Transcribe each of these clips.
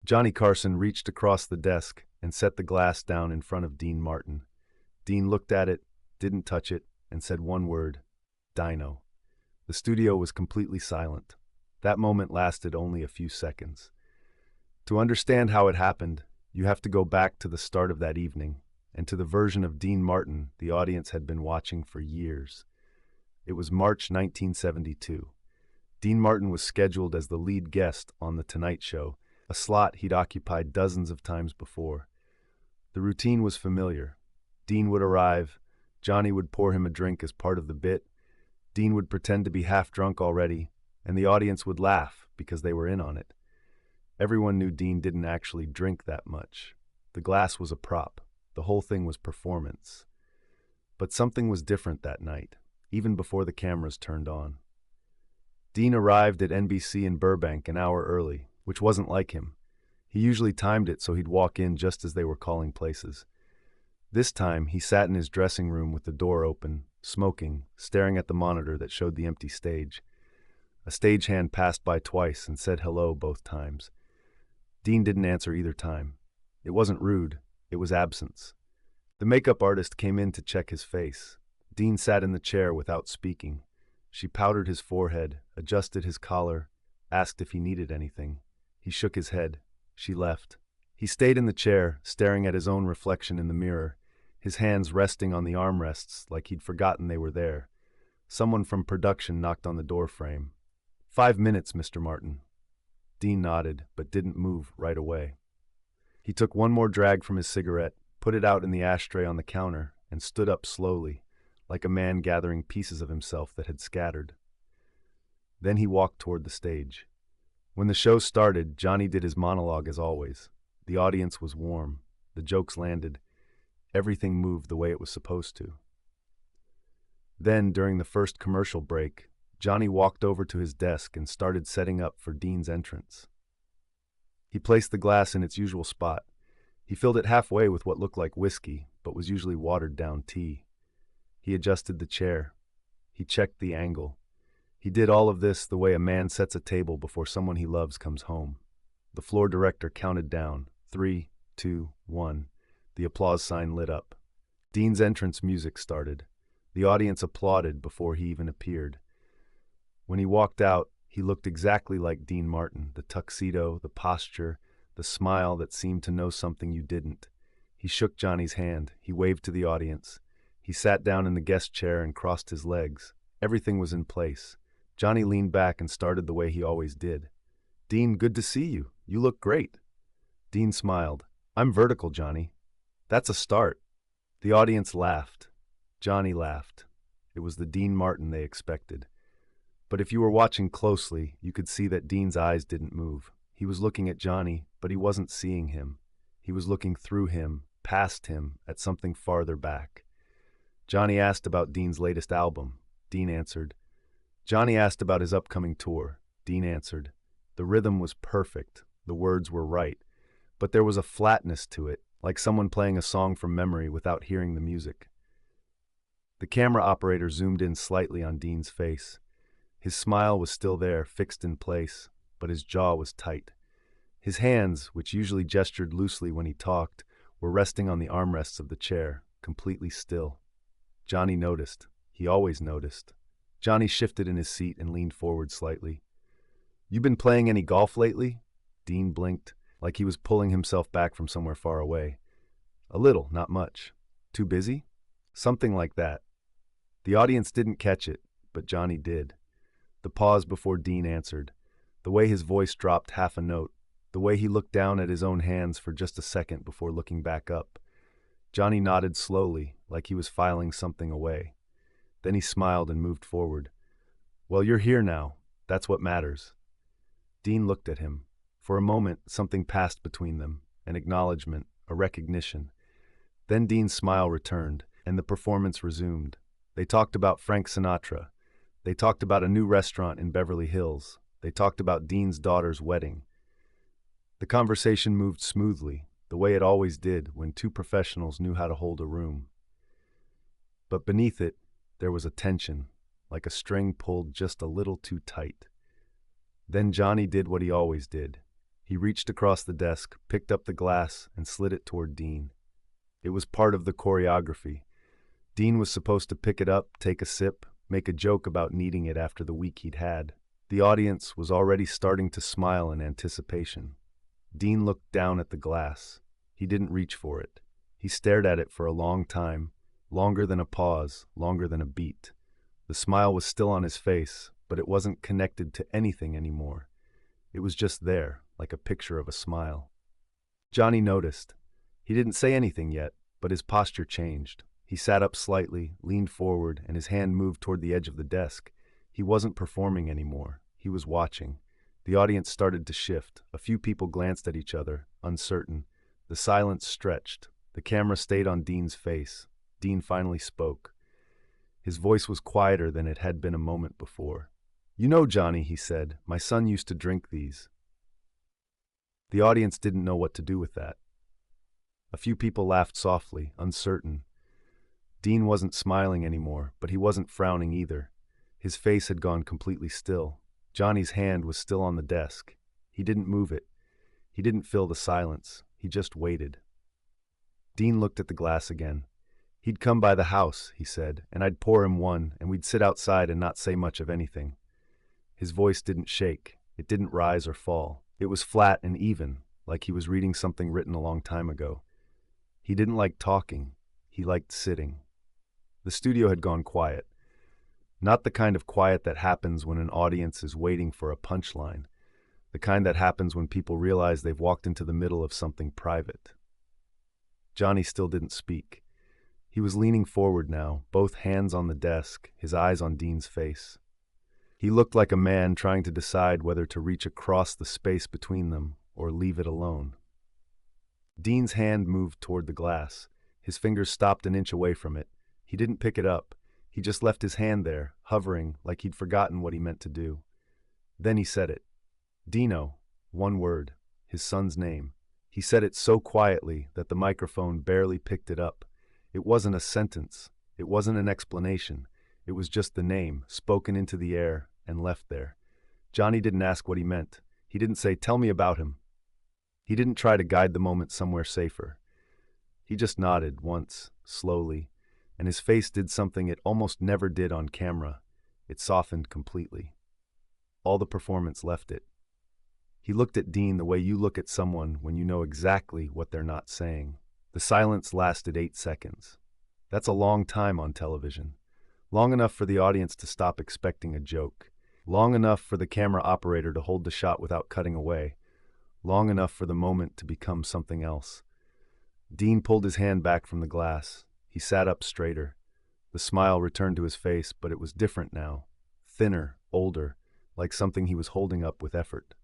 Johnny Carson reached across the desk and set the glass down in front of Dean Martin. Dean looked at it, didn't touch it, and said one word: Dino. The studio was completely silent. That moment lasted only a few seconds. To understand how it happened, you have to go back to the start of that evening, and to the version of Dean Martin the audience had been watching for years. It was March 1972. Dean Martin was scheduled as the lead guest on The Tonight Show, a slot he'd occupied dozens of times before. The routine was familiar. Dean would arrive, Johnny would pour him a drink as part of the bit, Dean would pretend to be half drunk already, and the audience would laugh because they were in on it. Everyone knew Dean didn't actually drink that much. The glass was a prop. The whole thing was performance. But something was different that night, even before the cameras turned on. Dean arrived at NBC in Burbank an hour early, which wasn't like him. He usually timed it so he'd walk in just as they were calling places. This time, he sat in his dressing room with the door open, smoking, staring at the monitor that showed the empty stage. A stagehand passed by twice and said hello both times. Dean didn't answer either time. It wasn't rude, it was absence. The makeup artist came in to check his face. Dean sat in the chair without speaking. She powdered his forehead, adjusted his collar, asked if he needed anything. He shook his head. She left. He stayed in the chair, staring at his own reflection in the mirror, his hands resting on the armrests like he'd forgotten they were there. Someone from production knocked on the doorframe. 5 minutes, Mr. Martin. Dean nodded, but didn't move right away. He took one more drag from his cigarette, put it out in the ashtray on the counter, and stood up slowly, like a man gathering pieces of himself that had scattered. Then he walked toward the stage. When the show started, Johnny did his monologue as always. The audience was warm. The jokes landed. Everything moved the way it was supposed to. Then, during the first commercial break, Johnny walked over to his desk and started setting up for Dean's entrance. He placed the glass in its usual spot. He filled it halfway with what looked like whiskey, but was usually watered-down tea. He adjusted the chair. He checked the angle. He did all of this the way a man sets a table before someone he loves comes home. The floor director counted down. 3, 2, 1. The applause sign lit up. Dean's entrance music started. The audience applauded before he even appeared. When he walked out, he looked exactly like Dean Martin, the tuxedo, the posture, the smile that seemed to know something you didn't. He shook Johnny's hand. He waved to the audience. He sat down in the guest chair and crossed his legs. Everything was in place. Johnny leaned back and started the way he always did. Dean, good to see you. You look great. Dean smiled. I'm vertical, Johnny. That's a start. The audience laughed. Johnny laughed. It was the Dean Martin they expected. But if you were watching closely, you could see that Dean's eyes didn't move. He was looking at Johnny, but he wasn't seeing him. He was looking through him, past him, at something farther back. Johnny asked about Dean's latest album. Dean answered. Johnny asked about his upcoming tour. Dean answered. The rhythm was perfect. The words were right. But there was a flatness to it, like someone playing a song from memory without hearing the music. The camera operator zoomed in slightly on Dean's face. His smile was still there, fixed in place, but his jaw was tight. His hands, which usually gestured loosely when he talked, were resting on the armrests of the chair, completely still. Johnny noticed. He always noticed. Johnny shifted in his seat and leaned forward slightly. You been playing any golf lately? Dean blinked, like he was pulling himself back from somewhere far away. A little, not much. Too busy? Something like that. The audience didn't catch it, but Johnny did. The pause before Dean answered, the way his voice dropped half a note, the way he looked down at his own hands for just a second before looking back up. Johnny nodded slowly, like he was filing something away. Then he smiled and moved forward. Well, you're here now. That's what matters. Dean looked at him. For a moment, something passed between them, an acknowledgement, a recognition. Then Dean's smile returned, and the performance resumed. They talked about Frank Sinatra. They talked about a new restaurant in Beverly Hills. They talked about Dean's daughter's wedding. The conversation moved smoothly, the way it always did when two professionals knew how to hold a room. But beneath it, there was a tension, like a string pulled just a little too tight. Then Johnny did what he always did. He reached across the desk, picked up the glass, and slid it toward Dean. It was part of the choreography. Dean was supposed to pick it up, take a sip, make a joke about needing it after the week he'd had. The audience was already starting to smile in anticipation. Dean looked down at the glass. He didn't reach for it. He stared at it for a long time, longer than a pause, longer than a beat. The smile was still on his face, but it wasn't connected to anything anymore. It was just there, like a picture of a smile. Johnny noticed. He didn't say anything yet, but his posture changed. He sat up slightly, leaned forward, and his hand moved toward the edge of the desk. He wasn't performing anymore. He was watching. The audience started to shift. A few people glanced at each other, uncertain. The silence stretched. The camera stayed on Dean's face. Dean finally spoke. His voice was quieter than it had been a moment before. "You know, Johnny," he said, "my son used to drink these." The audience didn't know what to do with that. A few people laughed softly, uncertain. Dean wasn't smiling anymore, but he wasn't frowning either. His face had gone completely still. Johnny's hand was still on the desk. He didn't move it. He didn't fill the silence. He just waited. Dean looked at the glass again. "He'd come by the house," he said, "and I'd pour him one, and we'd sit outside and not say much of anything." His voice didn't shake. It didn't rise or fall. It was flat and even, like he was reading something written a long time ago. He didn't like talking. He liked sitting. The studio had gone quiet. Not the kind of quiet that happens when an audience is waiting for a punchline. The kind that happens when people realize they've walked into the middle of something private. Johnny still didn't speak. He was leaning forward now, both hands on the desk, his eyes on Dean's face. He looked like a man trying to decide whether to reach across the space between them or leave it alone. Dean's hand moved toward the glass. His fingers stopped an inch away from it. He didn't pick it up. He just left his hand there, hovering, like he'd forgotten what he meant to do. Then he said it. Dino, one word, his son's name. He said it so quietly that the microphone barely picked it up. It wasn't a sentence. It wasn't an explanation. It was just the name, spoken into the air and left there. Johnny didn't ask what he meant. He didn't say, "Tell me about him." He didn't try to guide the moment somewhere safer. He just nodded once, slowly, and his face did something it almost never did on camera. It softened completely. All the performance left it. He looked at Dean the way you look at someone when you know exactly what they're not saying. The silence lasted 8 seconds. That's a long time on television. Long enough for the audience to stop expecting a joke. Long enough for the camera operator to hold the shot without cutting away. Long enough for the moment to become something else. Dean pulled his hand back from the glass. He sat up straighter. The smile returned to his face, but it was different now. Thinner, older, like something he was holding up with effort.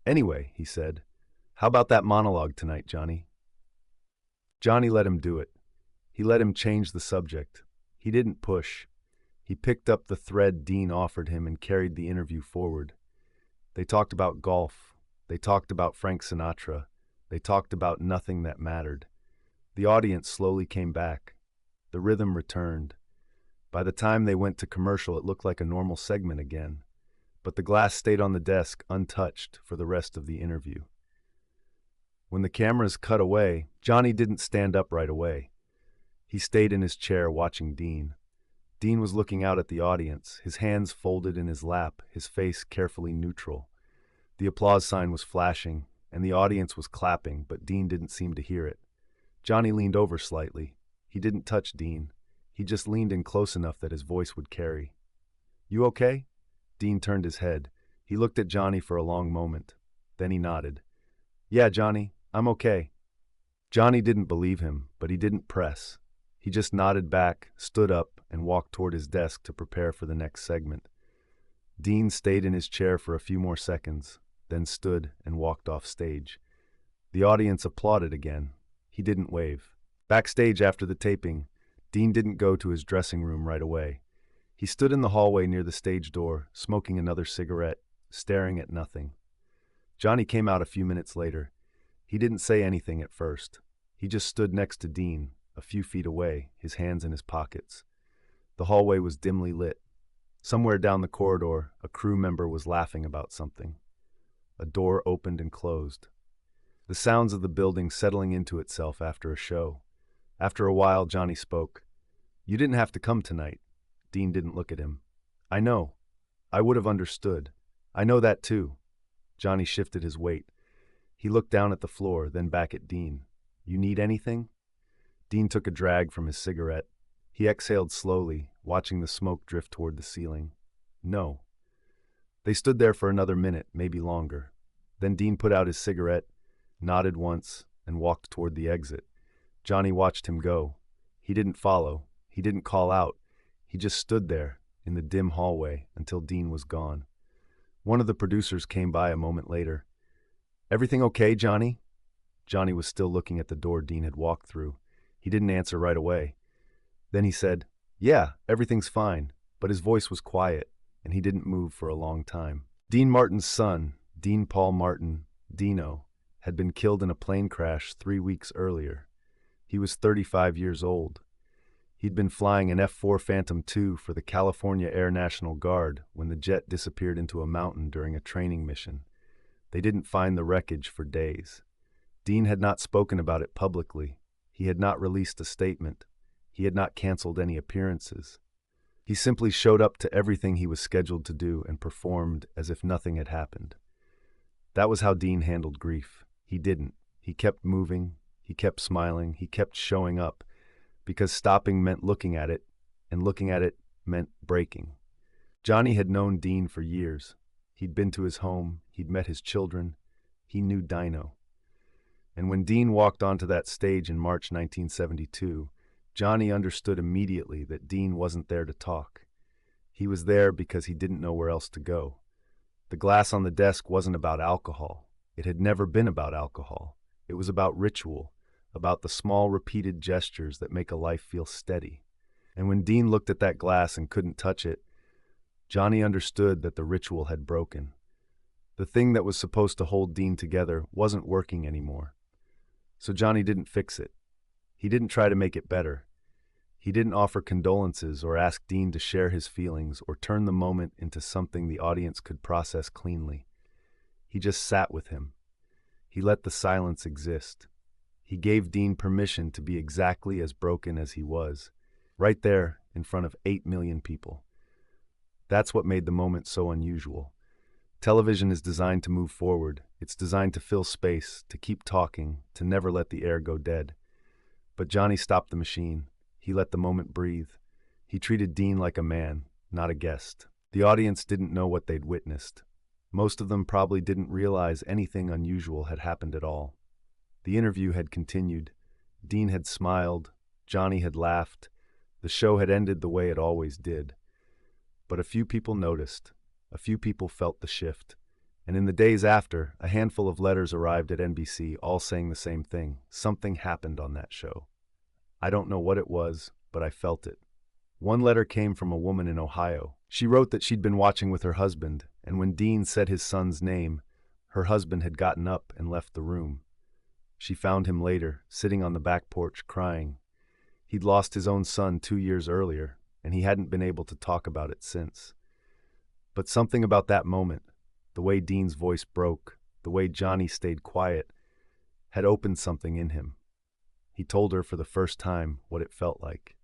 "Anyway," he said, "how about that monologue tonight, Johnny?" Johnny let him do it. He let him change the subject. He didn't push. He picked up the thread Dean offered him and carried the interview forward. They talked about golf. They talked about Frank Sinatra. They talked about nothing that mattered. The audience slowly came back. The rhythm returned. By the time they went to commercial, it looked like a normal segment again. But the glass stayed on the desk, untouched, for the rest of the interview. When the cameras cut away, Johnny didn't stand up right away. He stayed in his chair watching Dean. Dean was looking out at the audience, his hands folded in his lap, his face carefully neutral. The applause sign was flashing, and the audience was clapping, but Dean didn't seem to hear it. Johnny leaned over slightly. He didn't touch Dean. He just leaned in close enough that his voice would carry. "You okay?" Dean turned his head. He looked at Johnny for a long moment. Then he nodded. "Yeah, Johnny, I'm okay." Johnny didn't believe him, but he didn't press. He just nodded back, stood up, and walked toward his desk to prepare for the next segment. Dean stayed in his chair for a few more seconds, then stood and walked off stage. The audience applauded again. He didn't wave. Backstage after the taping, Dean didn't go to his dressing room right away. He stood in the hallway near the stage door, smoking another cigarette, staring at nothing. Johnny came out a few minutes later. He didn't say anything at first. He just stood next to Dean, a few feet away, his hands in his pockets. The hallway was dimly lit. Somewhere down the corridor, a crew member was laughing about something. A door opened and closed. The sounds of the building settling into itself after a show. After a while, Johnny spoke. "You didn't have to come tonight." Dean didn't look at him. "I know. I would have understood. I know that too." Johnny shifted his weight. He looked down at the floor, then back at Dean. "You need anything?" Dean took a drag from his cigarette. He exhaled slowly, watching the smoke drift toward the ceiling. "No." They stood there for another minute, maybe longer. Then Dean put out his cigarette, nodded once, and walked toward the exit. Johnny watched him go. He didn't follow. He didn't call out. He just stood there, in the dim hallway, until Dean was gone. One of the producers came by a moment later. "Everything okay, Johnny?" Johnny was still looking at the door Dean had walked through. He didn't answer right away. Then he said, "Yeah, everything's fine," but his voice was quiet, and he didn't move for a long time. Dean Martin's son, Dean Paul Martin, Dino, had been killed in a plane crash 3 weeks earlier. He was 35 years old. He'd been flying an F-4 Phantom II for the California Air National Guard when the jet disappeared into a mountain during a training mission. They didn't find the wreckage for days. Dean had not spoken about it publicly. He had not released a statement. He had not canceled any appearances. He simply showed up to everything he was scheduled to do and performed as if nothing had happened. That was how Dean handled grief. He didn't. He kept moving. He kept smiling. He kept showing up, because stopping meant looking at it, and looking at it meant breaking. Johnny had known Dean for years. He'd been to his home. He'd met his children. He knew Dino. And when Dean walked onto that stage in March 1972, Johnny understood immediately that Dean wasn't there to talk. He was there because he didn't know where else to go. The glass on the desk wasn't about alcohol. It had never been about alcohol. It was about ritual, about the small repeated gestures that make a life feel steady. And when Dean looked at that glass and couldn't touch it, Johnny understood that the ritual had broken. The thing that was supposed to hold Dean together wasn't working anymore. So Johnny didn't fix it. He didn't try to make it better. He didn't offer condolences or ask Dean to share his feelings or turn the moment into something the audience could process cleanly. He just sat with him. He let the silence exist. He gave Dean permission to be exactly as broken as he was, right there in front of 8 million people. That's what made the moment so unusual. Television is designed to move forward. It's designed to fill space, to keep talking, to never let the air go dead. But Johnny stopped the machine. He let the moment breathe. He treated Dean like a man, not a guest. The audience didn't know what they'd witnessed. Most of them probably didn't realize anything unusual had happened at all. The interview had continued. Dean had smiled. Johnny had laughed. The show had ended the way it always did. But a few people noticed. A few people felt the shift. And in the days after, a handful of letters arrived at NBC, all saying the same thing. Something happened on that show. I don't know what it was, but I felt it. One letter came from a woman in Ohio. She wrote that she'd been watching with her husband, and when Dean said his son's name, her husband had gotten up and left the room. She found him later, sitting on the back porch, crying. He'd lost his own son 2 years earlier, and he hadn't been able to talk about it since. But something about that moment, the way Dean's voice broke, the way Johnny stayed quiet, had opened something in him. He told her for the first time what it felt like.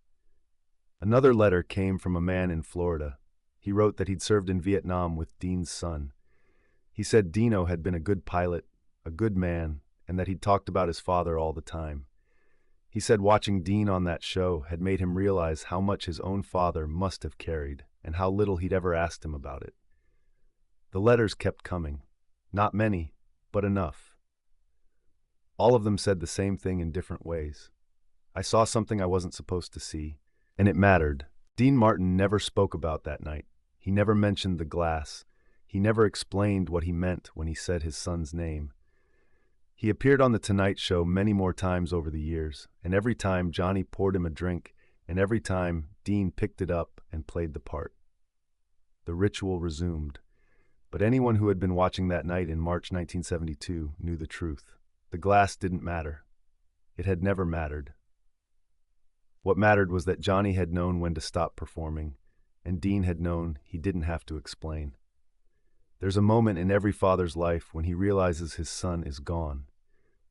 Another letter came from a man in Florida. He wrote that he'd served in Vietnam with Dean's son. He said Dino had been a good pilot, a good man, and that he'd talked about his father all the time. He said watching Dean on that show had made him realize how much his own father must have carried and how little he'd ever asked him about it. The letters kept coming. Not many, but enough. All of them said the same thing in different ways. I saw something I wasn't supposed to see, and it mattered. Dean Martin never spoke about that night. He never mentioned the glass. He never explained what he meant when he said his son's name. He appeared on The Tonight Show many more times over the years, and every time Johnny poured him a drink, and every time Dean picked it up and played the part. The ritual resumed. But anyone who had been watching that night in March 1972 knew the truth. The glass didn't matter. It had never mattered. What mattered was that Johnny had known when to stop performing, and Dean had known he didn't have to explain. There's a moment in every father's life when he realizes his son is gone.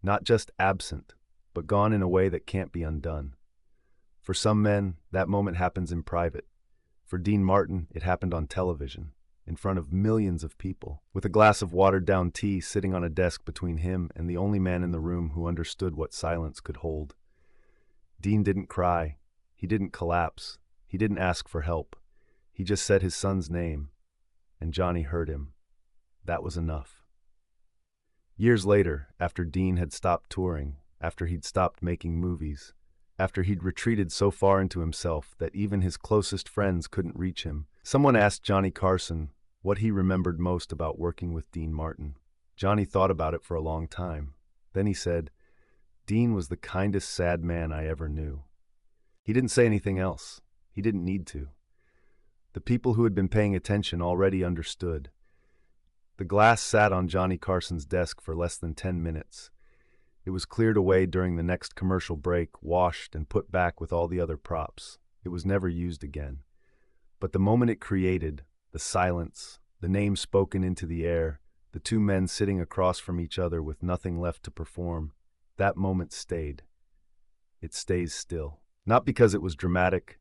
Not just absent, but gone in a way that can't be undone. For some men, that moment happens in private. For Dean Martin, it happened on television, in front of millions of people, with a glass of watered-down tea sitting on a desk between him and the only man in the room who understood what silence could hold. Dean didn't cry. He didn't collapse. He didn't ask for help. He just said his son's name, and Johnny heard him. That was enough. Years later, after Dean had stopped touring, after he'd stopped making movies, after he'd retreated so far into himself that even his closest friends couldn't reach him, someone asked Johnny Carson what he remembered most about working with Dean Martin. Johnny thought about it for a long time. Then he said, "Dean was the kindest sad man I ever knew." He didn't say anything else. He didn't need to. The people who had been paying attention already understood. The glass sat on Johnny Carson's desk for less than 10 minutes. It was cleared away during the next commercial break, washed and put back with all the other props. It was never used again. But the moment it created, the silence, the name spoken into the air, the two men sitting across from each other with nothing left to perform, that moment stayed. It stays still. Not because it was dramatic,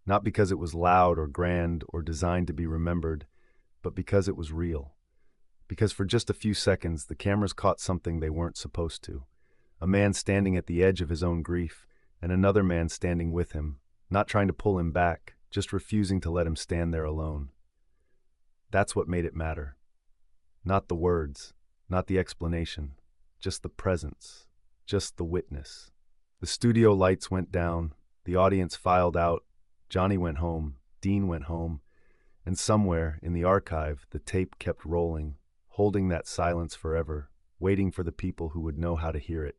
not because it was loud or grand or designed to be remembered, but because it was real. Because for just a few seconds, the cameras caught something they weren't supposed to. A man standing at the edge of his own grief, and another man standing with him, not trying to pull him back, just refusing to let him stand there alone. That's what made it matter. Not the words, not the explanation, just the presence, just the witness. The studio lights went down, the audience filed out, Johnny went home, Dean went home, and somewhere in the archive the tape kept rolling, holding that silence forever, waiting for the people who would know how to hear it.